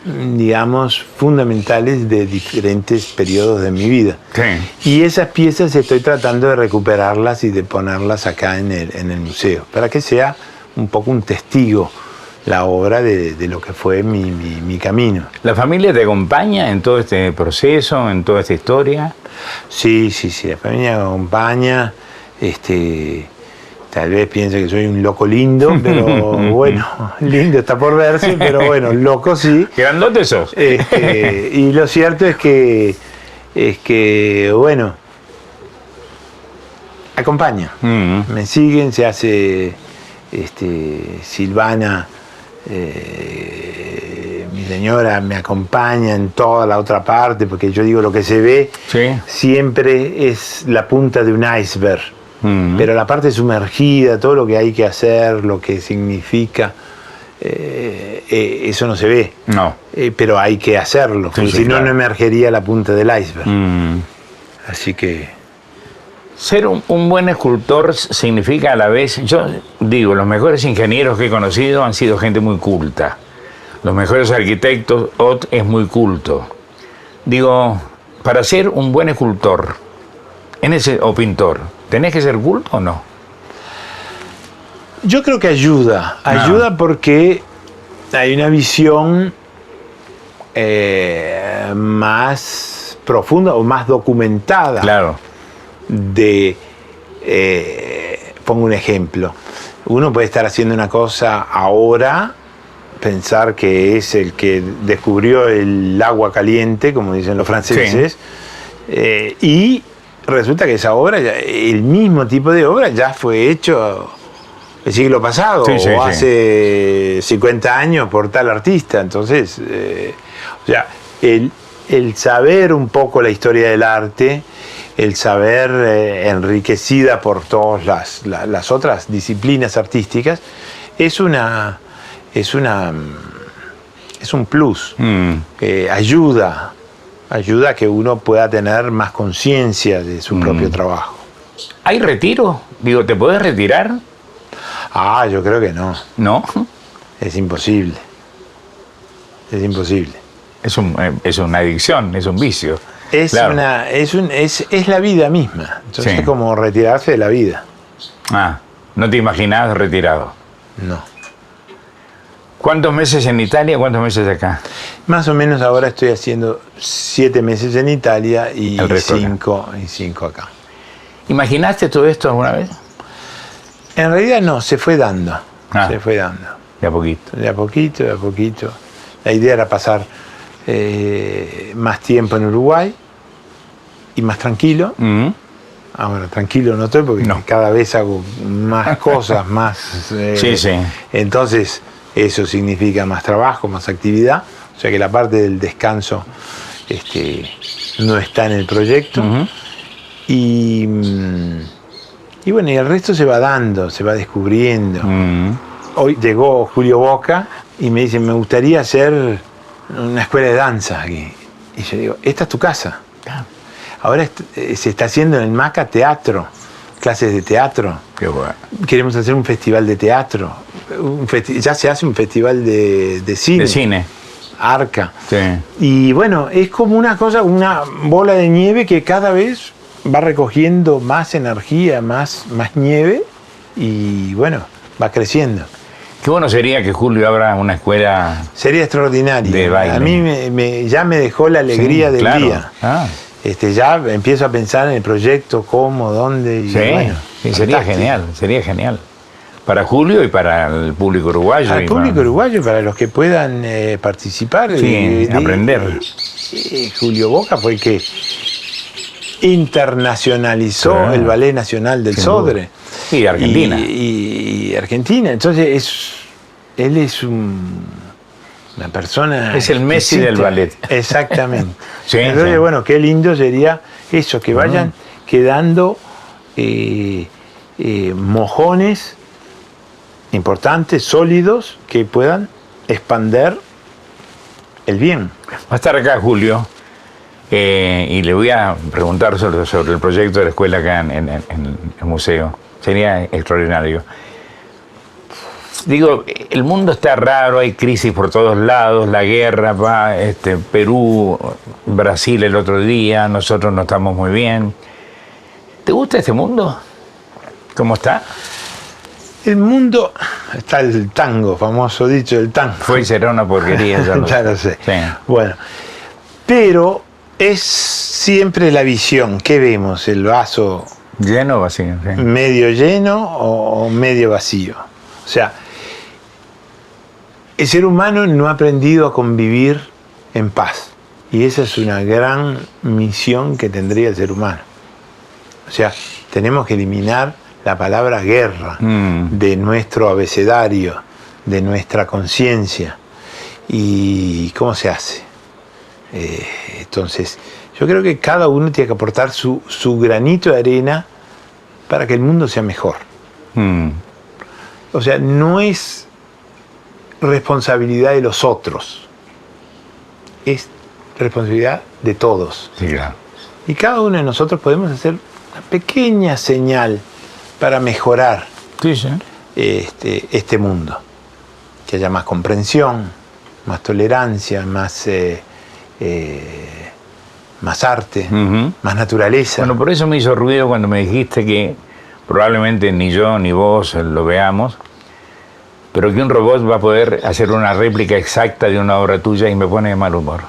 digamos, fundamentales de diferentes periodos de mi vida. Y esas piezas estoy tratando de recuperarlas y de ponerlas acá en el museo, para que sea un poco un testigo la obra de lo que fue mi camino. ¿La familia te acompaña en todo este proceso, en toda esta historia? Sí, la familia me acompaña. Tal vez piense que soy un loco lindo, pero bueno, lindo está por verse, pero bueno, loco sí. ¿Grandote sos? Y lo cierto es que bueno, acompaña. Me siguen, se hace Silvana, mi señora, me acompaña en toda la otra parte, porque yo digo, lo que se ve siempre es la punta de un iceberg. Pero la parte sumergida, todo lo que hay que hacer, lo que significa, eso no se ve. No. Pero hay que hacerlo, porque si no, no emergería la punta del iceberg. Así que... Ser un buen escultor significa a la vez, yo digo, los mejores ingenieros que he conocido han sido gente muy culta. Los mejores arquitectos, Ott es muy culto. Digo, para ser un buen escultor o pintor, ¿tenés que ser culto o no? Yo creo que ayuda porque hay una visión más profunda o más documentada. Claro. Pongo un ejemplo. Uno puede estar haciendo una cosa ahora, pensar que es el que descubrió el agua caliente, como dicen los franceses, y resulta que esa obra, el mismo tipo de obra, ya fue hecho el siglo pasado o hace 50 años por tal artista. Entonces, o sea, el saber un poco la historia del arte, el saber enriquecida por todas las otras disciplinas artísticas, es una es un plus. Ayuda a que uno pueda tener más conciencia de su propio trabajo. ¿Hay retiro? Digo, ¿te podés retirar? Yo creo que no. ¿No? Es imposible. Es imposible. Es una adicción, es un vicio. Es, claro. Es la vida misma. Entonces Sí. es como retirarse de la vida. ¿No te imaginabas retirado? No. ¿Cuántos meses en Italia, cuántos meses acá? Más o menos ahora estoy haciendo 7 meses en Italia y El resto 5 acá. ¿Imaginaste todo esto alguna vez? En realidad no, se fue dando. Se fue dando. De a poquito. De a poquito, de a poquito. La idea era pasar más tiempo en Uruguay y más tranquilo. Ahora, tranquilo no estoy porque cada vez hago más cosas, más... sí. Entonces, eso significa más trabajo, más actividad. O sea que la parte del descanso no está en el proyecto. Y bueno, y el resto se va dando, se va descubriendo. Hoy llegó Julio Boca y me dice, me gustaría hacer una escuela de danza aquí. Y yo digo, esta es tu casa. Ahora se está haciendo en el MACA teatro, clases de teatro. Qué bueno. Queremos hacer un festival de teatro. Ya se hace un festival de cine. De cine. Arca. Sí. Y bueno, es como una cosa, una bola de nieve que cada vez va recogiendo más energía, más nieve y bueno, va creciendo. Qué bueno sería que Julio abra una escuela. Sería extraordinario. De baile. A mí ya me dejó la alegría del día. Ya empiezo a pensar en el proyecto, cómo, dónde. Y bueno, sería genial. Para Julio y para el público uruguayo. Para el público uruguayo, para los que puedan participar. Aprender. Julio Boca fue el que internacionalizó el Ballet Nacional del Sodre. Y Argentina. Y Argentina. Entonces, él es una persona... Es el Messi del ballet. Exactamente. Entonces, bueno, qué lindo sería eso, que vayan quedando mojones importantes, sólidos, que puedan expander el bien. Va a estar acá Julio. Y le voy a preguntar sobre el proyecto de la escuela acá en el museo. Sería extraordinario. Digo, el mundo está raro, hay crisis por todos lados, la guerra, Perú, Brasil el otro día, nosotros no estamos muy bien. ¿Te gusta este mundo? ¿Cómo está? El mundo, está el tango, famoso dicho, el tango. Fue y será una porquería, ya lo sé. Sí. Bueno, pero es siempre la visión. ¿Qué vemos? ¿El vaso lleno o vacío? Sí. ¿Medio lleno o medio vacío? O sea, el ser humano no ha aprendido a convivir en paz. Y esa es una gran misión que tendría el ser humano. O sea, tenemos que eliminar la palabra guerra de nuestro abecedario, de nuestra conciencia. ¿Y cómo se hace? Entonces, yo creo que cada uno tiene que aportar su granito de arena para que el mundo sea mejor. O sea, no es responsabilidad de los otros, es responsabilidad de todos. Sí, claro. Y cada uno de nosotros podemos hacer una pequeña señal para mejorar este mundo. Que haya más comprensión, más tolerancia, más arte, más naturaleza. Bueno, por eso me hizo ruido cuando me dijiste que probablemente ni yo ni vos lo veamos, pero que un robot va a poder hacer una réplica exacta de una obra tuya y me pone de mal humor.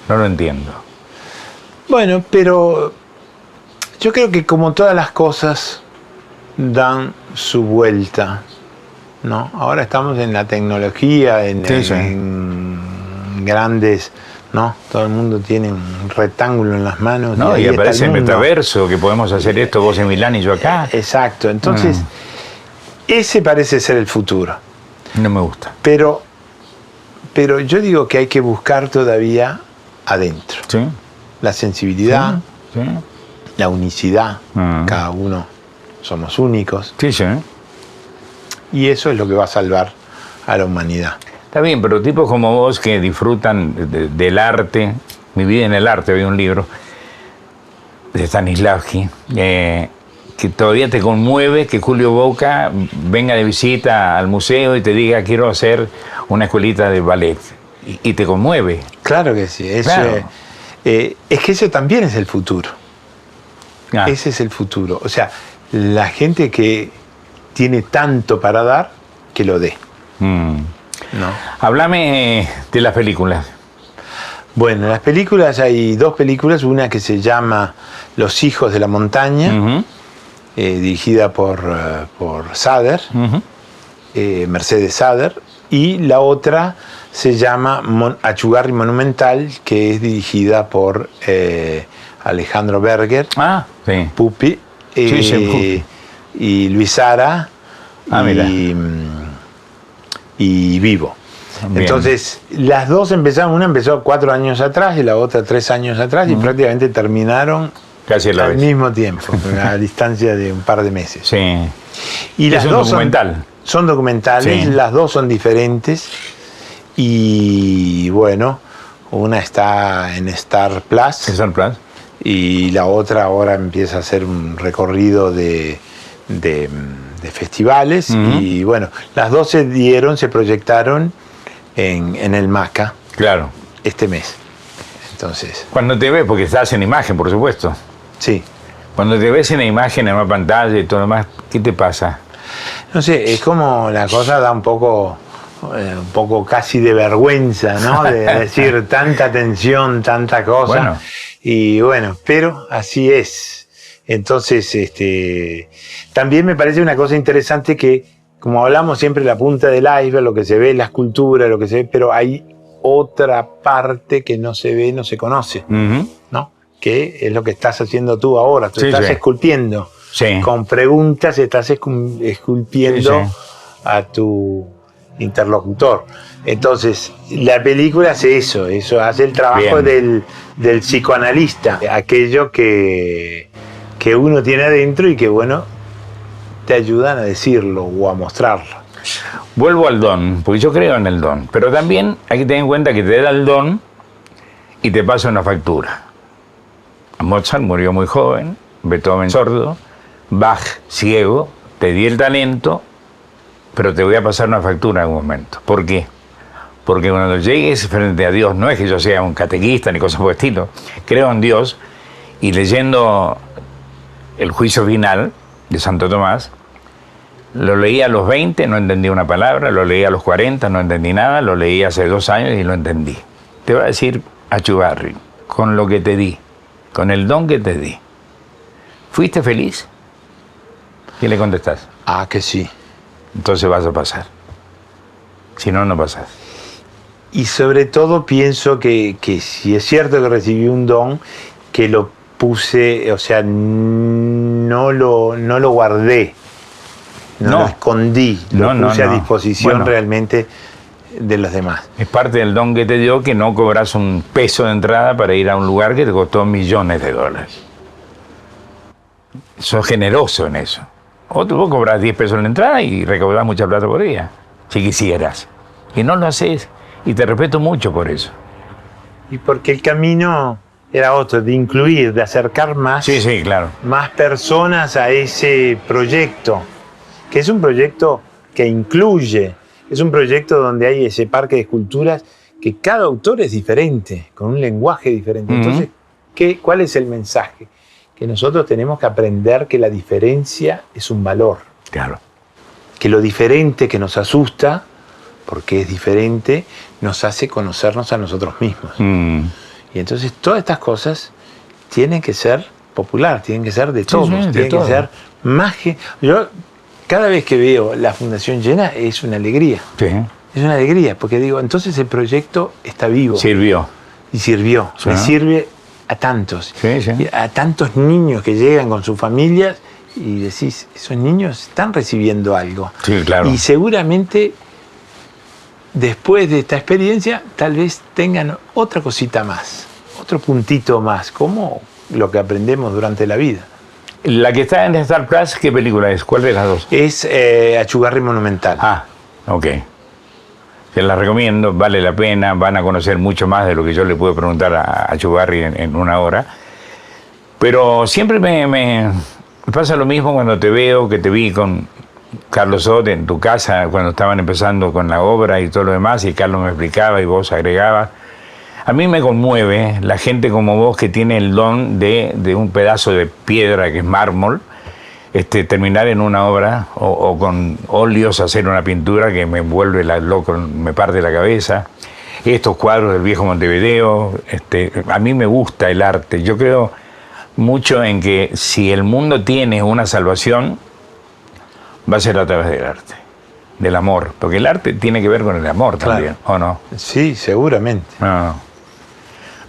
No lo entiendo. Bueno, pero yo creo que como todas las cosas dan su vuelta, ¿no? Ahora estamos en la tecnología, en grandes, ¿no? Todo el mundo tiene un rectángulo en las manos. No, y aparece el metaverso, que podemos hacer esto, vos en Milán y yo acá. Exacto, entonces ese parece ser el futuro. No me gusta. Pero yo digo que hay que buscar todavía adentro. Sí. La sensibilidad, la unicidad, cada uno somos únicos. Sí. Y eso es lo que va a salvar a la humanidad. Está bien, pero tipos como vos que disfrutan del arte, Mi vida en el arte, había un libro de Stanislavski, que todavía te conmueve que Julio Boca venga de visita al museo y te diga quiero hacer una escuelita de ballet. Y te conmueve. Claro que sí. Claro. Es que eso también es el futuro. Ah. Ese es el futuro. O sea, la gente que tiene tanto para dar, que lo dé. ¿No? Háblame de las películas. Bueno, en las películas hay dos películas. Una que se llama Los hijos de la montaña, dirigida por Sader, Mercedes Sader. Y la otra se llama Achugarri Monumental, que es dirigida por Alejandro Berger, Sí. Pupi, Sí, y Luis Sara y Vivo. Bien. Entonces, las dos empezaron, una empezó 4 años atrás y la otra 3 años atrás, y prácticamente terminaron Casi a la al vez. mismo tiempo, a distancia de un par de meses. Sí. Y Es las un dos documental. son documentales, Sí. las dos son diferentes. Y bueno, una está en Star Plus Star Plus. y la otra ahora empieza a hacer un recorrido de festivales. Y bueno, las dos se proyectaron en el MACA Claro. este mes. Entonces, Cuando te ves, porque estás en imagen, por supuesto. sí. Cuando te ves en la imagen, en una pantalla y todo lo demás, ¿qué te pasa? No sé, es como la cosa da un poco casi de vergüenza, ¿no? De decir tanta tensión, tanta cosa. Bueno. Y bueno, pero así es. Entonces, también me parece una cosa interesante que, como hablamos siempre, la punta del iceberg, lo que se ve, la escultura, lo que se ve, pero hay otra parte que no se ve, no se conoce, ¿no? Que es lo que estás haciendo tú ahora. Tú estás esculpiendo. Sí. Con preguntas estás esculpiendo a tu interlocutor. Entonces, la película hace eso hace el trabajo del psicoanalista, aquello que uno tiene adentro y que, bueno, te ayudan a decirlo o a mostrarlo. Vuelvo al don, porque yo creo en el don, pero también hay que tener en cuenta que te da el don y te pasa una factura. Mozart murió muy joven, Beethoven sordo, Bach ciego, te di el talento, pero te voy a pasar una factura en algún momento. ¿Por qué? Porque cuando llegues frente a Dios, no es que yo sea un catequista ni cosas por el estilo, creo en Dios, y leyendo el juicio final de Santo Tomás, lo leí a los 20, no entendí una palabra, lo leí a los 40, no entendí nada, lo leí hace 2 años y lo entendí. Te va a decir Achugarri, con lo que te di, con el don que te di, ¿fuiste feliz? ¿Qué le contestás? Ah, que sí. Entonces vas a pasar. Si no, no pasas. Y sobre todo pienso que si es cierto que recibí un don, que lo puse, o sea, no lo guardé, no lo escondí, lo puse a disposición realmente de los demás. Es parte del don que te dio que no cobras un peso de entrada para ir a un lugar que te costó millones de dólares. Sos generoso en eso. O tú cobras 10 pesos en la entrada y recaudás mucha plata por día, si quisieras. Y no lo haces. Y te respeto mucho por eso. Y porque el camino era otro, de incluir, de acercar más, claro. más personas a ese proyecto, que es un proyecto que incluye, es un proyecto donde hay ese parque de esculturas que cada autor es diferente, con un lenguaje diferente. Entonces, ¿cuál es el mensaje? Que nosotros tenemos que aprender que la diferencia es un valor. Claro. Que lo diferente que nos asusta, porque es diferente, nos hace conocernos a nosotros mismos. Y entonces todas estas cosas tienen que ser popular, tienen que ser de todos, tienen que ser más que... Yo cada vez que veo la fundación llena es una alegría. Sí. Es una alegría, porque digo, entonces el proyecto está vivo. Sirvió. Y sirvió. Sí. Le sirve a tantos. Sí. A tantos niños que llegan con sus familias y decís, esos niños están recibiendo algo. Sí, claro. Y seguramente después de esta experiencia tal vez tengan otra cosita más, otro puntito más, como lo que aprendemos durante la vida. La que está en Star Plus, ¿qué película es? ¿Cuál de las dos? Es Achugarri Monumental. Ah, ok. Se las recomiendo, vale la pena, van a conocer mucho más de lo que yo le puedo preguntar a Echuvarri en una hora. Pero siempre me pasa lo mismo cuando te veo, que te vi con Carlos Ott en tu casa cuando estaban empezando con la obra y todo lo demás, y Carlos me explicaba y vos agregabas. A mí me conmueve la gente como vos que tiene el don de un pedazo de piedra que es mármol, terminar en una obra o con óleos hacer una pintura que me vuelve loco, me parte la cabeza. Estos cuadros del viejo Montevideo, a mí me gusta el arte. Yo creo mucho en que si el mundo tiene una salvación, va a ser a través del arte, del amor, porque el arte tiene que ver con el amor también, ¿o no? Sí, seguramente.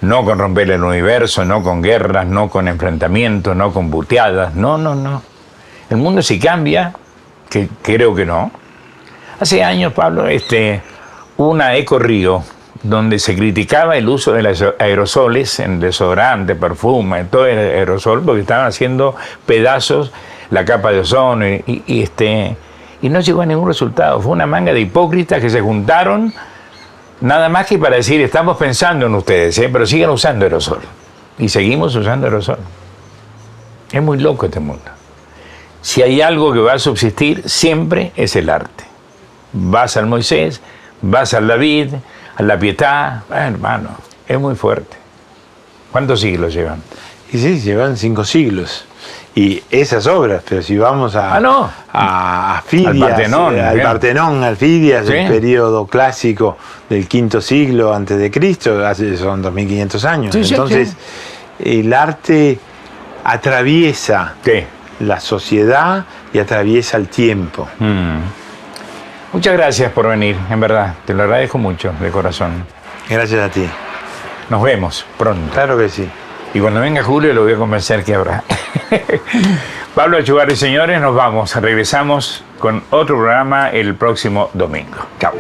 No con romper el universo, no con guerras, no con enfrentamientos, no con buteadas, no. El mundo sí cambia, que creo que no. Hace años, Pablo, una Eco Río, donde se criticaba el uso de los aerosoles en desodorante, perfume, todo el aerosol, porque estaban haciendo pedazos la capa de ozono y no llegó a ningún resultado. Fue una manga de hipócritas que se juntaron nada más que para decir, estamos pensando en ustedes, pero sigan usando aerosol. Y seguimos usando aerosol. Es muy loco este mundo. Si hay algo que va a subsistir, siempre es el arte. Vas al Moisés, vas al David, a la Pietà, hermano, es muy fuerte. ¿Cuántos siglos llevan? Y sí, llevan 5 siglos. Y esas obras, pero si vamos a Fidias, al Partenón, al Fidias, ¿sí? El periodo clásico del V siglo antes de Cristo, son 2500 años. Sí, entonces, el arte atraviesa la sociedad y atraviesa el tiempo. Muchas gracias por venir, en verdad, te lo agradezco mucho, de corazón. Gracias a ti. Nos vemos pronto. Claro que sí. Y cuando venga Julio lo voy a convencer que habrá. Pablo Echuvarri, señores, nos vamos. Regresamos con otro programa el próximo domingo. Chao.